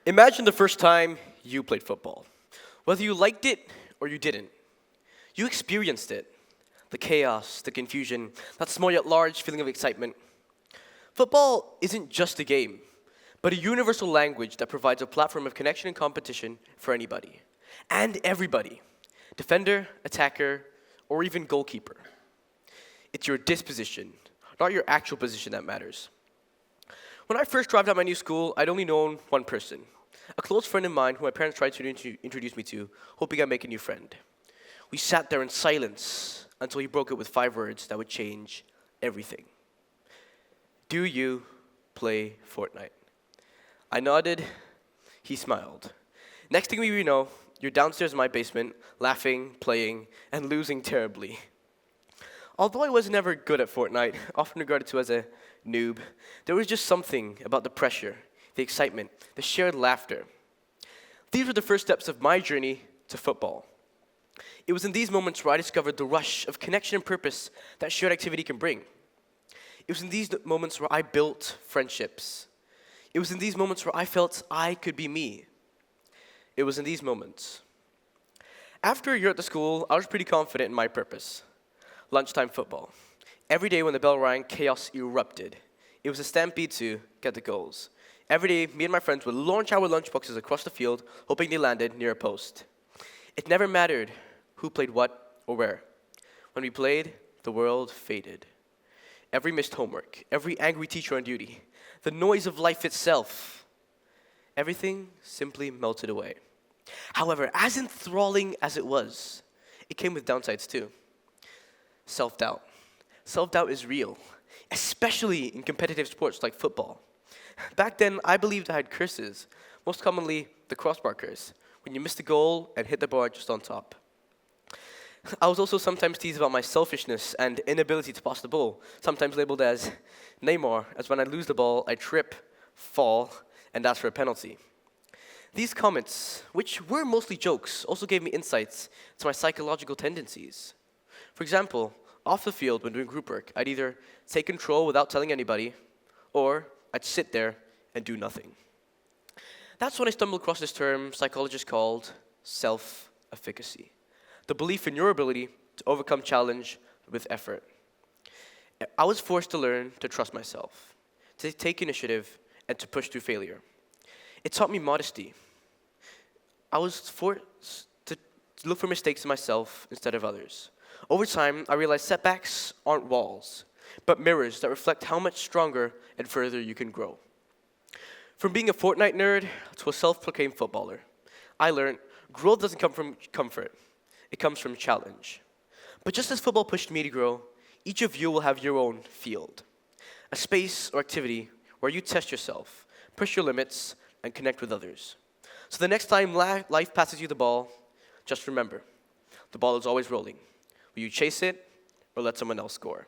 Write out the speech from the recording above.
Imagine the first time you played football. Whether you liked it or you didn't, you experienced it. The chaos, the confusion, that small yet large feeling of excitement. Football isn't just a game, but a universal language that provides a platform of connection and competition for anybody and everybody, defender, attacker, or even goalkeeper. It's your disposition, not your actual position that matters. When I first arrived at my new school, I'd only known one person, a close friend of mine who my parents tried to introduce me to, hoping I'd make a new friend. We sat there in silence until he broke it with 5 words that would change everything. Do you play Fortnite? I nodded, he smiled. Next thing we know, you're downstairs in my basement, laughing, playing, and losing terribly. Although I was never good at Fortnite, often regarded to as a noob, there was just something about the pressure, the excitement, the shared laughter. These were the first steps of my journey to football. It was in these moments where I discovered the rush of connection and purpose that shared activity can bring. It was in these moments where I built friendships. It was in these moments where I felt I could be me. It was in these moments. After a year at the school, I was pretty confident in my purpose. Lunchtime football. Every day when the bell rang, chaos erupted. It was a stampede to get the goals. Every day, me and my friends would launch our lunchboxes across the field, hoping they landed near a post. It never mattered who played what or where. When we played, the world faded. Every missed homework, every angry teacher on duty, the noise of life itself, everything simply melted away. However, as enthralling as it was, it came with downsides too. Self-doubt. Self-doubt is real, especially in competitive sports like football. Back then, I believed I had curses, most commonly the crossbar curse, when you missed a goal and hit the bar just on top. I was also sometimes teased about my selfishness and inability to pass the ball, sometimes labeled as Neymar, as when I lose the ball, I trip, fall, and ask for a penalty. These comments, which were mostly jokes, also gave me insights to my psychological tendencies. For example, off the field when doing group work, I'd either take control without telling anybody, or I'd sit there and do nothing. That's when I stumbled across this term psychologists called self-efficacy, the belief in your ability to overcome challenge with effort. I was forced to learn to trust myself, to take initiative, and to push through failure. It taught me modesty. I was forced to look for mistakes in myself instead of others. Over time, I realized setbacks aren't walls, but mirrors that reflect how much stronger and further you can grow. From being a Fortnite nerd to a self-proclaimed footballer, I learned growth doesn't come from comfort. It comes from challenge. But just as football pushed me to grow, each of you will have your own field, a space or activity where you test yourself, push your limits, and connect with others. So the next time life passes you the ball, just remember, the ball is always rolling. Will you chase it or let someone else score?